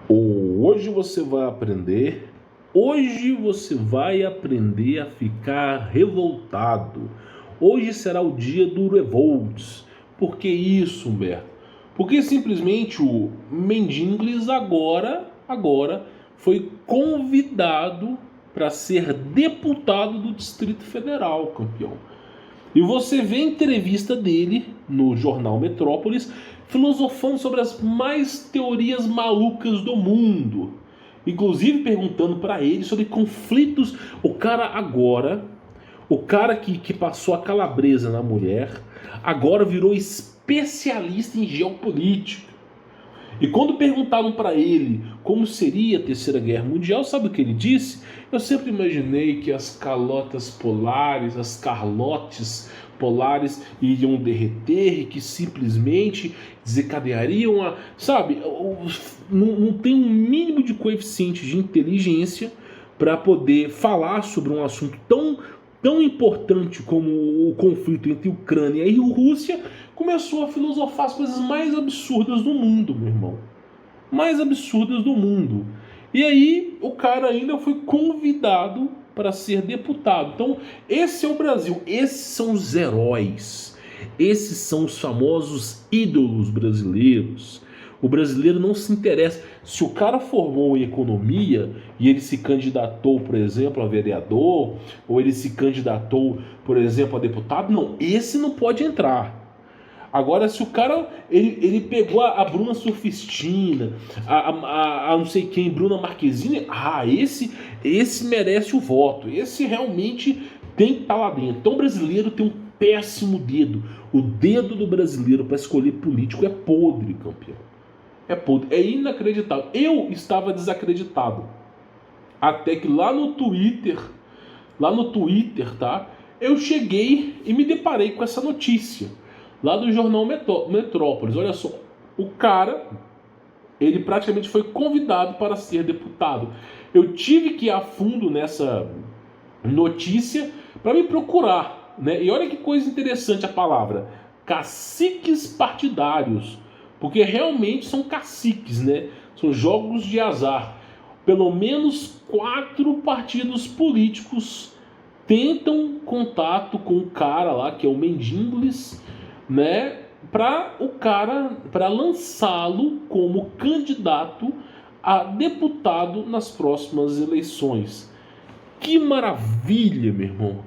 Hoje você vai aprender. Hoje você vai aprender a ficar revoltado. Hoje será o dia do revolts. Por que isso, Humberto? Porque simplesmente o Mendingles agora foi convidado para ser deputado do Distrito Federal, campeão. E você vê a entrevista dele no jornal Metrópolis filosofando sobre as mais teorias malucas do mundo. Inclusive perguntando para ele sobre conflitos. O cara que passou a calabresa na mulher, agora virou especialista em geopolítica. E quando perguntaram para ele como seria a Terceira Guerra Mundial, sabe o que ele disse? Eu sempre imaginei que as calotas polares, as Carlotes polares iriam derreter e que simplesmente desencadeariam a... Sabe, não tem um mínimo de coeficiente de inteligência para poder falar sobre um assunto tão importante como o conflito entre Ucrânia e Rússia. Começou a filosofar as coisas mais absurdas do mundo, meu irmão. Mais absurdas do mundo. E aí o cara ainda foi convidado para ser deputado. Então esse é o Brasil. Esses são os heróis. Esses são os famosos ídolos brasileiros. O brasileiro não se interessa. Se o cara formou em economia e ele se candidatou, por exemplo, a vereador, ou ele se candidatou, por exemplo, a deputado, não, esse não pode entrar. Agora, se o cara, ele pegou a Bruna Surfistina, a não sei quem, Bruna Marquezine, esse merece o voto. Esse realmente tem que estar lá dentro. Então o brasileiro tem um péssimo dedo. O dedo do brasileiro para escolher político é podre, campeão. É podre, é inacreditável. Eu estava desacreditado. Até que lá no Twitter, tá? Eu cheguei e me deparei com essa notícia. Lá do jornal Metrópolis, olha só, o cara, ele praticamente foi convidado para ser deputado. Eu tive que ir a fundo nessa notícia para me procurar, né? E olha que coisa interessante a palavra, caciques partidários, porque realmente são caciques, né? São jogos de azar. Pelo menos 4 partidos políticos tentam contato com o cara lá, que é o Mendingles, né, para lançá-lo como candidato a deputado nas próximas eleições. Que maravilha, meu irmão,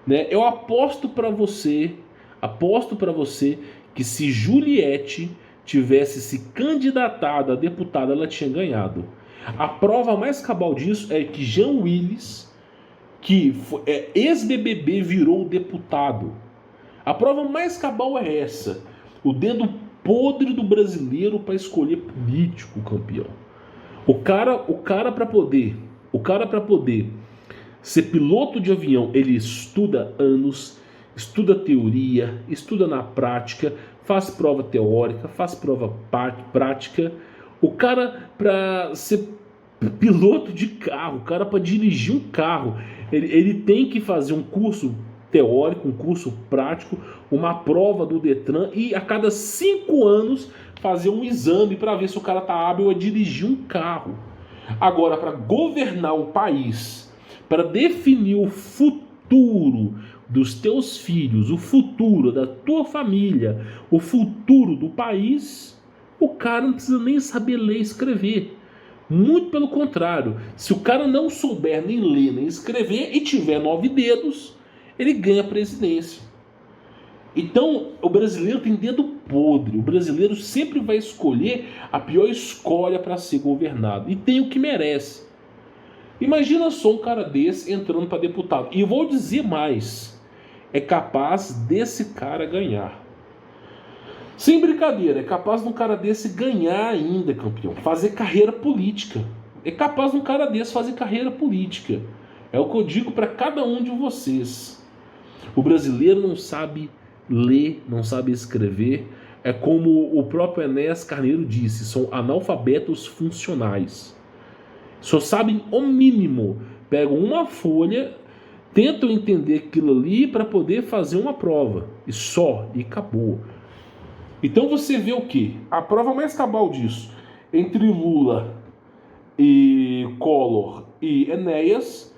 né? Eu aposto para você que se Juliette tivesse se candidatado a deputada, ela tinha ganhado. A prova mais cabal disso é que Jean Willis, que é ex-BBB, virou deputado. A prova mais cabal é essa. O dedo podre do brasileiro para escolher político, campeão. O cara para poder ser piloto de avião, ele estuda anos, estuda teoria, estuda na prática, faz prova teórica, faz prova prática. O cara para ser piloto de carro, o cara para dirigir um carro, ele tem que fazer um curso teórico, um curso prático, uma prova do Detran e a cada 5 anos fazer um exame para ver se o cara está hábil a dirigir um carro. Agora, para governar um país, para definir o futuro dos teus filhos, o futuro da tua família, o futuro do país, o cara não precisa nem saber ler e escrever. Muito pelo contrário, se o cara não souber nem ler nem escrever e tiver 9 dedos, ele ganha a presidência. Então, o brasileiro tem dedo podre. O brasileiro sempre vai escolher a pior escolha para ser governado. E tem o que merece. Imagina só um cara desse entrando para deputado. E eu vou dizer mais. É capaz desse cara ganhar. Sem brincadeira, é capaz de um cara desse ganhar ainda, campeão. Fazer carreira política. É capaz de um cara desse fazer carreira política. É o que eu digo para cada um de vocês. O brasileiro não sabe ler, não sabe escrever. É como o próprio Enéas Carneiro disse, são analfabetos funcionais. Só sabem o mínimo. Pegam uma folha, tentam entender aquilo ali para poder fazer uma prova. E acabou. Então você vê o quê? A prova mais cabal disso. Entre Lula e Collor e Enéas,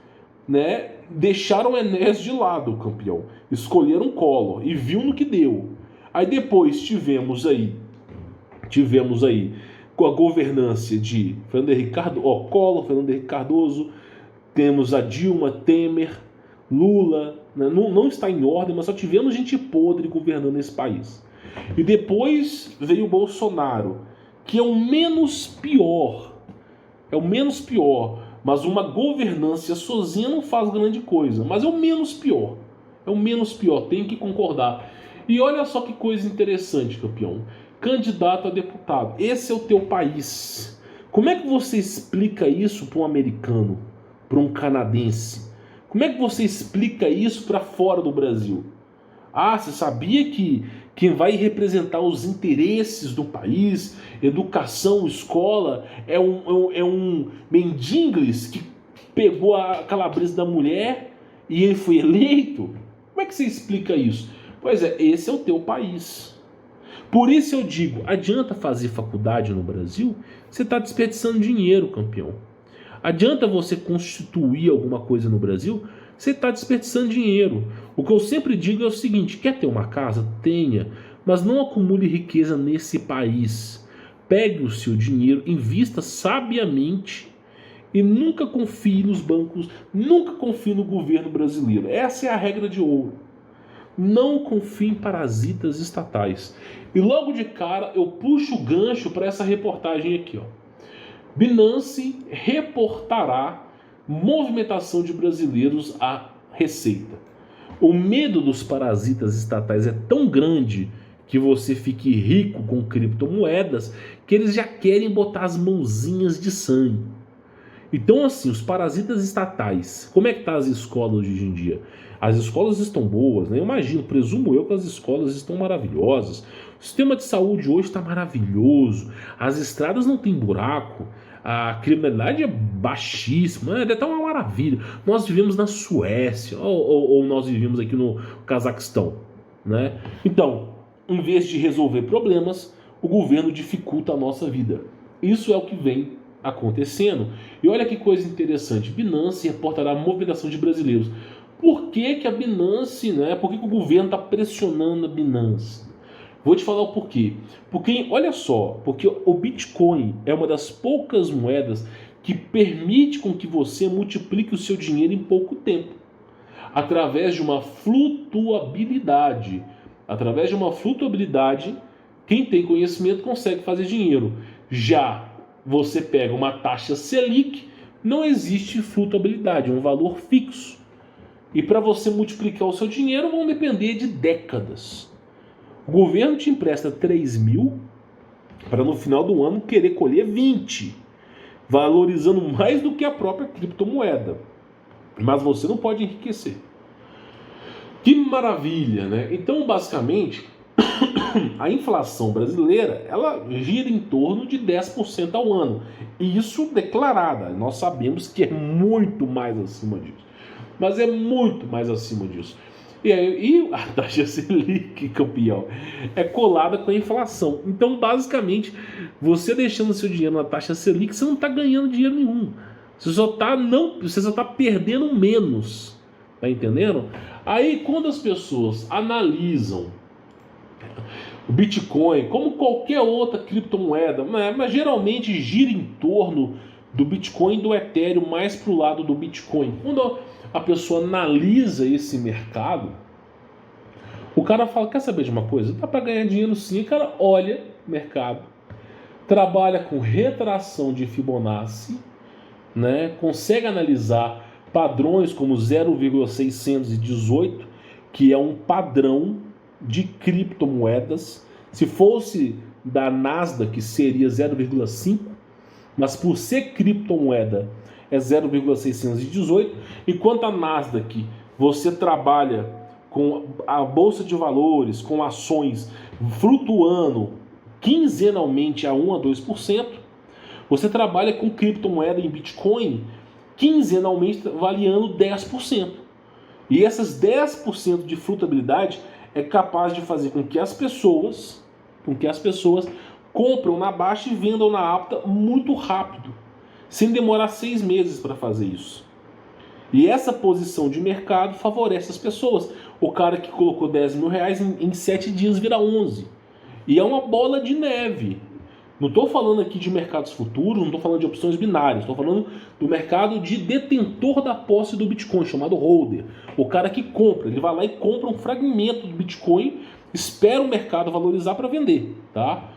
né, deixaram Enéas de lado, campeão. Escolheram Collor e viu no que deu. Aí depois tivemos aí com a governância de Fernando Henrique Cardoso, Collor, Fernando Henrique Cardoso, temos a Dilma, Temer, Lula, né? Não está em ordem, mas só tivemos gente podre governando esse país. E depois veio o Bolsonaro, que é o menos pior, mas uma governância sozinha não faz grande coisa, mas é o menos pior, tenho que concordar. E olha só que coisa interessante, campeão, candidato a deputado, esse é o teu país. Como é que você explica isso para um americano, para um canadense? Como é que você explica isso para fora do Brasil? Ah, você sabia que quem vai representar os interesses do país, educação, escola, é um mendingles que pegou a calabresa da mulher e ele foi eleito? Como é que você explica isso? Pois é, esse é o teu país. Por isso eu digo, adianta fazer faculdade no Brasil? Você está desperdiçando dinheiro, campeão. Adianta você constituir alguma coisa no Brasil? Você está desperdiçando dinheiro. O que eu sempre digo é o seguinte: quer ter uma casa? Tenha, mas não acumule riqueza nesse país. Pegue o seu dinheiro, invista sabiamente e nunca confie nos bancos, nunca confie no governo brasileiro. Essa é a regra de ouro. Não confie em parasitas estatais. E logo de cara eu puxo o gancho para essa reportagem aqui, ó. Binance reportará movimentação de brasileiros à Receita. O medo dos parasitas estatais é tão grande que você fique rico com criptomoedas que eles já querem botar as mãozinhas de sangue. Então, assim, os parasitas estatais, como é que tá as escolas hoje em dia? As escolas estão boas, né? Eu imagino, presumo eu que as escolas estão maravilhosas. O sistema de saúde hoje está maravilhoso. As estradas não tem buraco. A criminalidade é baixíssima. Deve estar uma maravilha. Nós vivemos na Suécia ou nós vivemos aqui no Cazaquistão, né? Então, em vez de resolver problemas, o governo dificulta a nossa vida. Isso é o que vem acontecendo. E olha que coisa interessante. Binance reportará a movimentação de brasileiros. Por que a Binance, né? Por que o governo está pressionando a Binance? Vou te falar o porquê. Porque, olha só, porque o Bitcoin é uma das poucas moedas que permite com que você multiplique o seu dinheiro em pouco tempo. Através de uma flutuabilidade. Através de uma flutuabilidade, quem tem conhecimento consegue fazer dinheiro. Já você pega uma taxa Selic, não existe flutuabilidade, é um valor fixo. E para você multiplicar o seu dinheiro vão depender de décadas. O governo te empresta 3 mil para no final do ano querer colher 20, valorizando mais do que a própria criptomoeda. Mas você não pode enriquecer. Que maravilha, né? Então, basicamente, a inflação brasileira, ela gira em torno de 10% ao ano. E isso declarada. Nós sabemos que é muito mais acima disso. Mas é muito mais acima disso. E a taxa Selic, campeão, é colada com a inflação. Então, basicamente, você deixando seu dinheiro na taxa Selic, você não está ganhando dinheiro nenhum. Você só está perdendo menos. Tá entendendo? Aí, quando as pessoas analisam o Bitcoin, como qualquer outra criptomoeda, mas geralmente gira em torno do Bitcoin e do Ethereum, mais para o lado do Bitcoin. Quando a pessoa analisa esse mercado, o cara fala, quer saber de uma coisa? Dá para ganhar dinheiro sim. O cara olha o mercado, trabalha com retração de Fibonacci, né? Consegue analisar padrões como 0,618, que é um padrão de criptomoedas. Se fosse da Nasdaq, seria 0,5, mas por ser criptomoeda é 0,618. Enquanto a Nasdaq, você trabalha com a bolsa de valores, com ações flutuando quinzenalmente a 1 a 2%, você trabalha com criptomoeda em Bitcoin quinzenalmente variando 10%. E essas 10% de flutuabilidade é capaz de fazer com que as pessoas comprem na baixa e vendam na alta muito rápido. sem demorar 6 meses para fazer isso. E essa posição de mercado favorece as pessoas. O cara que colocou 10 mil reais em 7 dias vira 11. E é uma bola de neve. Não estou falando aqui de mercados futuros, não estou falando de opções binárias, estou falando do mercado de detentor da posse do Bitcoin, chamado holder. O cara que compra, ele vai lá e compra um fragmento do Bitcoin, espera o mercado valorizar para vender, tá?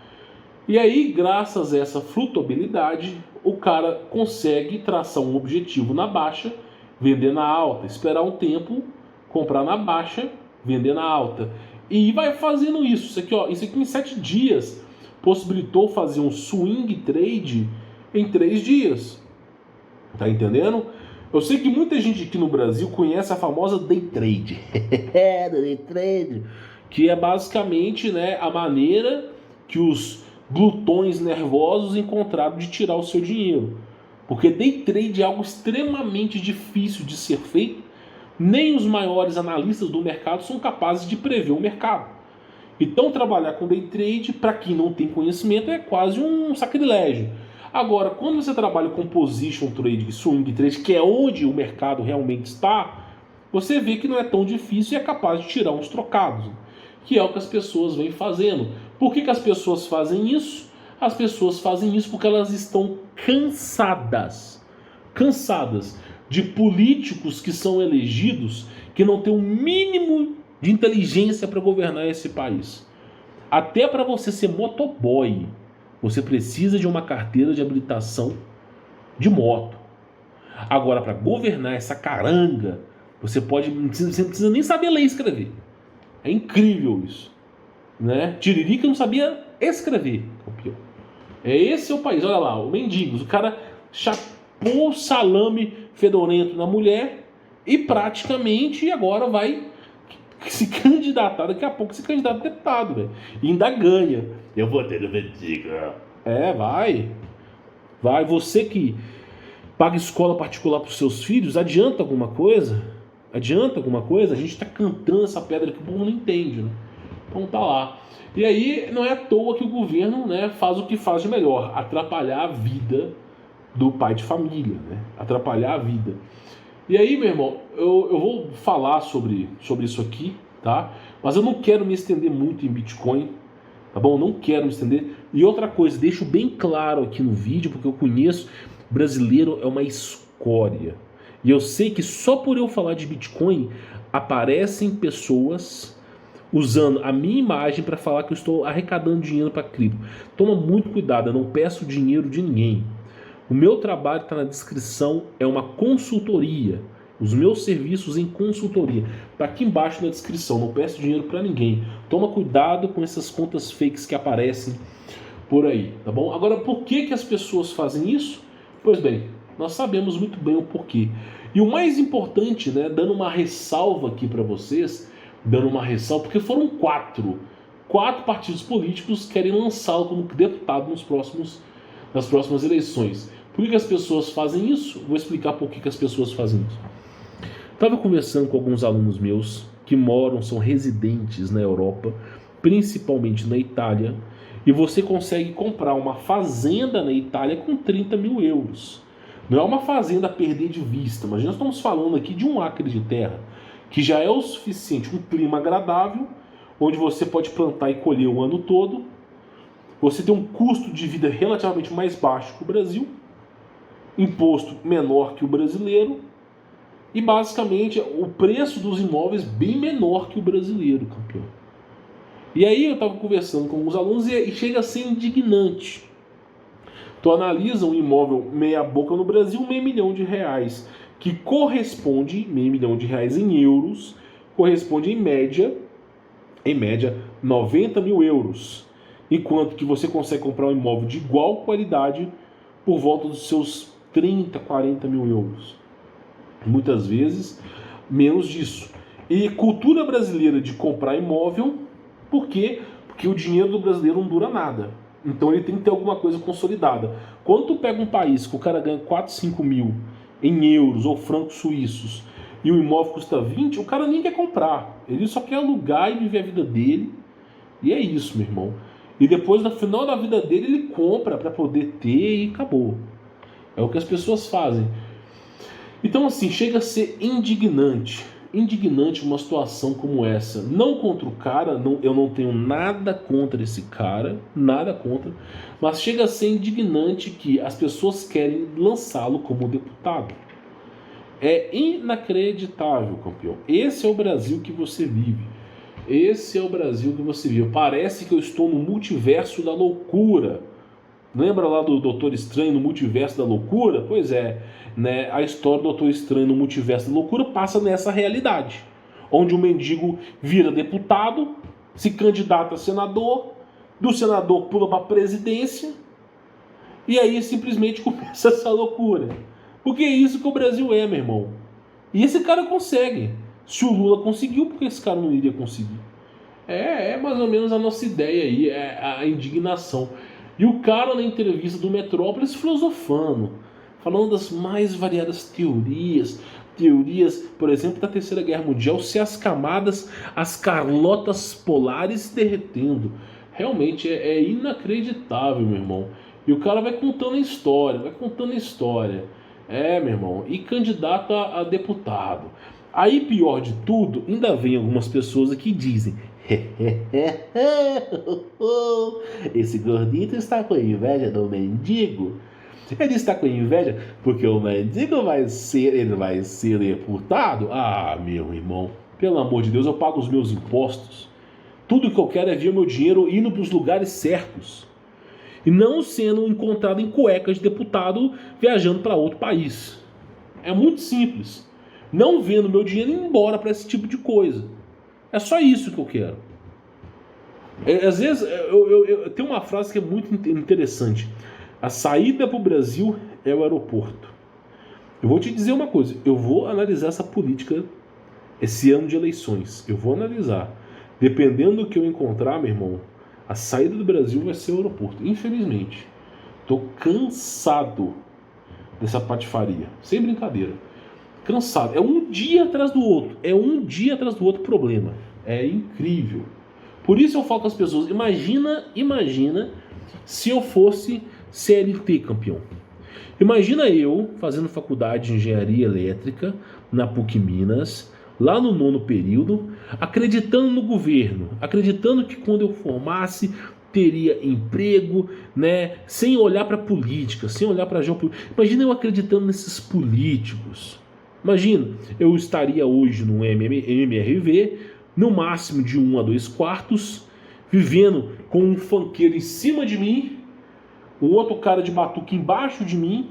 E aí, graças a essa flutuabilidade, o cara consegue traçar um objetivo na baixa, vender na alta, esperar um tempo, comprar na baixa, vender na alta. E vai fazendo isso. Isso aqui em 7 dias possibilitou fazer um swing trade em 3 dias. Tá entendendo? Eu sei que muita gente aqui no Brasil conhece a famosa day trade. Day trade, que é basicamente, né, a maneira que os glutões nervosos encontraram de tirar o seu dinheiro. Porque day trade é algo extremamente difícil de ser feito. Nem os maiores analistas do mercado são capazes de prever o mercado. Então, trabalhar com day trade, para quem não tem conhecimento, é quase um sacrilégio. Agora, quando você trabalha com position trade, swing trade, que é onde o mercado realmente está, você vê que não é tão difícil e é capaz de tirar uns trocados, que é o que as pessoas vêm fazendo. Por que as pessoas fazem isso? As pessoas fazem isso porque elas estão cansadas de políticos que são elegidos que não têm o mínimo de inteligência para governar esse país. Até para você ser motoboy, você precisa de uma carteira de habilitação de moto. Agora, para governar essa caranga, você não precisa nem saber ler e escrever. É incrível isso, né? Tiririca não sabia escrever, campeão. Esse é o país. Olha lá, o mendigos, o cara chapou o salame fedorento na mulher e praticamente agora vai se candidatar, daqui a pouco se candidata a deputado, velho. E ainda ganha. Eu votei no mendigo. Vai. Você que paga escola particular para os seus filhos, adianta alguma coisa? A gente tá cantando essa pedra que o povo não entende, né? Então tá lá. E aí não é à toa que o governo, né, faz o que faz de melhor, atrapalhar a vida do pai de família, né? Atrapalhar a vida. E aí, meu irmão, eu vou falar sobre isso aqui, tá? Mas eu não quero me estender muito em Bitcoin, tá bom? Não quero me estender. E outra coisa, deixo bem claro aqui no vídeo, porque eu conheço, brasileiro é uma escória. E eu sei que só por eu falar de Bitcoin, aparecem pessoas usando a minha imagem para falar que eu estou arrecadando dinheiro para cripto. Toma muito cuidado, eu não peço dinheiro de ninguém. O meu trabalho está na descrição, é uma consultoria. Os meus serviços em consultoria. Está aqui embaixo na descrição, não peço dinheiro para ninguém. Toma cuidado com essas contas fakes que aparecem por aí, tá bom? Agora, por que as pessoas fazem isso? Pois bem, nós sabemos muito bem o porquê. E o mais importante, né, dando uma ressalva aqui para vocês, porque foram 4 partidos políticos que querem lançá-lo como deputado nas próximas eleições. Por que as pessoas fazem isso? Vou explicar por que as pessoas fazem isso. Estava conversando com alguns alunos meus que são residentes na Europa, principalmente na Itália, e você consegue comprar uma fazenda na Itália com 30 mil euros. Não é uma fazenda a perder de vista, mas nós estamos falando aqui de 1 acre de terra, que já é o suficiente, um clima agradável, onde você pode plantar e colher o ano todo. Você tem um custo de vida relativamente mais baixo que o Brasil, imposto menor que o brasileiro, e basicamente o preço dos imóveis bem menor que o brasileiro, campeão. E aí eu estava conversando com alguns alunos e chega a ser indignante. Tu analisa um imóvel meia boca no Brasil, R$500 mil, que corresponde, R$500 mil em euros, corresponde em média 90 mil euros. Enquanto que você consegue comprar um imóvel de igual qualidade por volta dos seus 30, 40 mil euros. Muitas vezes menos disso. E cultura brasileira de comprar imóvel, por quê? Porque o dinheiro do brasileiro não dura nada. Então ele tem que ter alguma coisa consolidada. Quando tu pega um país que o cara ganha 4, 5 mil em euros ou francos suíços e o imóvel custa 20, o cara nem quer comprar. Ele só quer alugar e viver a vida dele. E é isso, meu irmão. E depois, no final da vida dele, ele compra para poder ter e acabou. É o que as pessoas fazem. Então, assim, chega a ser indignante uma situação como essa. Não contra o cara, eu não tenho nada contra esse cara, nada contra, mas chega a ser indignante que as pessoas querem lançá-lo como deputado. É inacreditável, campeão. Esse é o Brasil que você vive. Esse é o Brasil que você vive. Parece que eu estou no multiverso da loucura. Lembra lá do Doutor Estranho no Multiverso da Loucura? Pois é, né? A história do Doutor Estranho no Multiverso da Loucura passa nessa realidade, onde o mendigo vira deputado, se candidata a senador, do senador pula para a presidência, e aí simplesmente começa essa loucura. Porque é isso que o Brasil é, meu irmão. E esse cara consegue. Se o Lula conseguiu, por que esse cara não iria conseguir? É mais ou menos a nossa ideia aí, é a indignação. E o cara na entrevista do Metrópolis filosofando, falando das mais variadas teorias, por exemplo, da Terceira Guerra Mundial, se as camadas, as calotas polares se derretendo. Realmente é inacreditável, meu irmão. E o cara vai contando a história, meu irmão, e candidato a deputado. Aí, pior de tudo, ainda vem algumas pessoas que dizem: esse gordito está com inveja do mendigo. Ele está com inveja porque o mendigo vai ser deputado. Ah, meu irmão, pelo amor de Deus, eu pago os meus impostos. Tudo que eu quero é ver o meu dinheiro indo para os lugares certos e não sendo encontrado em cuecas de deputado viajando para outro país. É muito simples. Não vendo meu dinheiro ir embora para esse tipo de coisa. É só isso que eu quero. Às vezes, eu tenho uma frase que é muito interessante. A saída para o Brasil é o aeroporto. Eu vou te dizer uma coisa. Eu vou analisar essa política esse ano de eleições. Eu vou analisar. Dependendo do que eu encontrar, meu irmão, a saída do Brasil vai ser o aeroporto. Infelizmente. Estou cansado dessa patifaria. Sem brincadeira. Cansado. É um dia atrás do outro. Problema. É incrível. Por isso eu falo com as pessoas, imagina se eu fosse CLT, campeão. Imagina eu fazendo faculdade de engenharia elétrica na PUC Minas, lá no 9º período, acreditando no governo, acreditando que quando eu formasse teria emprego, né, sem olhar para política, sem olhar para geopolítica. Imagina eu acreditando nesses políticos. Imagina, eu estaria hoje no MRV, no máximo de 1 a 2 quartos, vivendo com um funkeiro em cima de mim, um outro cara de batuque embaixo de mim,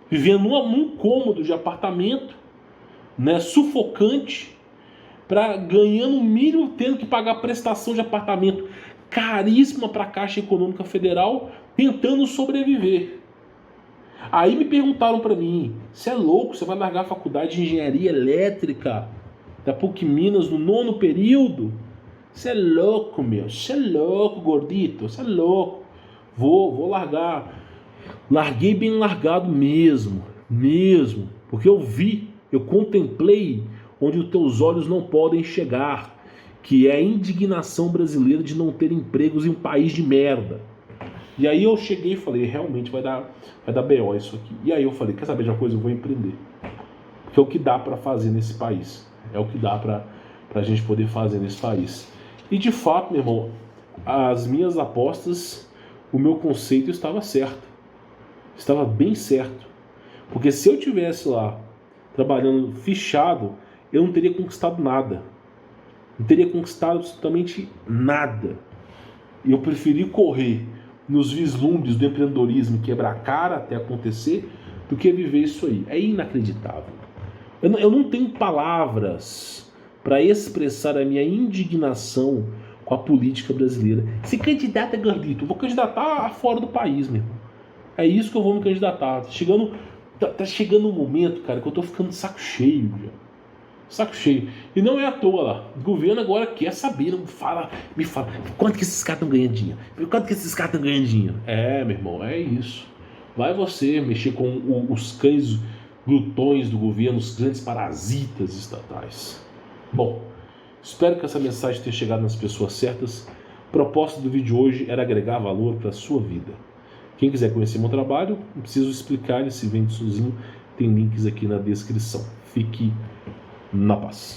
vivendo num cômodo de apartamento, né, sufocante, ganhando o mínimo, tendo que pagar prestação de apartamento caríssima para a Caixa Econômica Federal, tentando sobreviver. Aí me perguntaram para mim, você é louco, você vai largar a faculdade de engenharia elétrica da PUC Minas no 9º período? Você é louco, meu, você é louco, gordito, você é louco. Vou largar. Larguei bem largado mesmo, porque eu contemplei onde os teus olhos não podem chegar, que é a indignação brasileira de não ter empregos em um país de merda. E aí eu cheguei e falei, realmente vai dar BO isso aqui. E aí eu falei, quer saber de uma coisa? Eu vou empreender. Porque é o que dá para fazer nesse país. É o que dá pra gente poder fazer nesse país. E de fato, meu irmão, as minhas apostas, o meu conceito estava certo. Estava bem certo. Porque se eu tivesse lá trabalhando fichado, eu não teria conquistado nada. Não teria conquistado absolutamente nada. E eu preferi correr nos vislumbres do empreendedorismo, quebrar a cara até acontecer, do que viver isso aí. É inacreditável. Eu não tenho palavras para expressar a minha indignação com a política brasileira. Se candidata, gordito, eu vou candidatar fora do país, meu irmão. É isso que eu vou me candidatar. Tá chegando um momento, cara, que eu tô ficando de saco cheio, já. Saco cheio. E não é à toa lá. O governo agora quer saber, me fala, quanto que esses caras estão ganhando dinheiro? É, meu irmão, é isso. Vai você mexer com os cães glutões do governo, os grandes parasitas estatais. Bom, espero que essa mensagem tenha chegado nas pessoas certas. A proposta do vídeo de hoje era agregar valor para a sua vida. Quem quiser conhecer meu trabalho, não preciso explicar, ele se vende sozinho, tem links aqui na descrição. Fique na paz.